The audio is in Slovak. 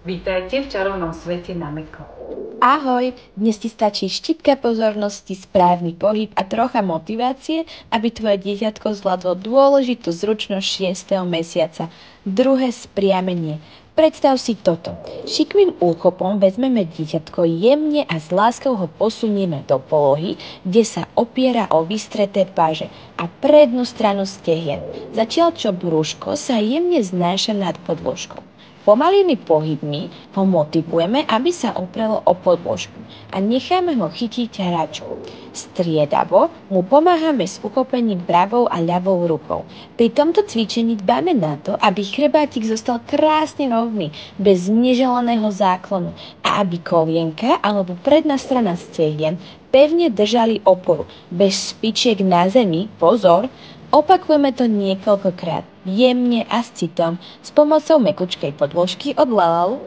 Vítajte v čarovnom svete na Meko. Ahoj, dnes ti stačí štipka pozornosti, správny pohyb a trocha motivácie, aby tvoje dieťatko zvládlo dôležitú zručnosť 6. mesiaca, druhé spriamenie. Predstav si toto. Šikmým úchopom vezmeme dieťatko jemne a s láskou ho posunieme do polohy, kde sa opiera o vystreté páže a prednú stranu stehien, zatiaľ čo brúško sa jemne znáša nad podložkou. Pomalými pohybmi ho motivujeme, aby sa oprelo o podložku a necháme ho chytiť hračku. Striedavo mu pomáhame s uchopením pravou a ľavou rukou. Pri tomto cvičení dbáme na to, aby chrbátik zostal krásne rovný, bez neželaného záklonu a aby kolienka alebo predná strana stehien pevne držali oporu, bez špičiek na zemi, pozor. Opakujeme to niekoľkokrát, jemne a s citom, s pomocou mekučkej podložky od Lalalu.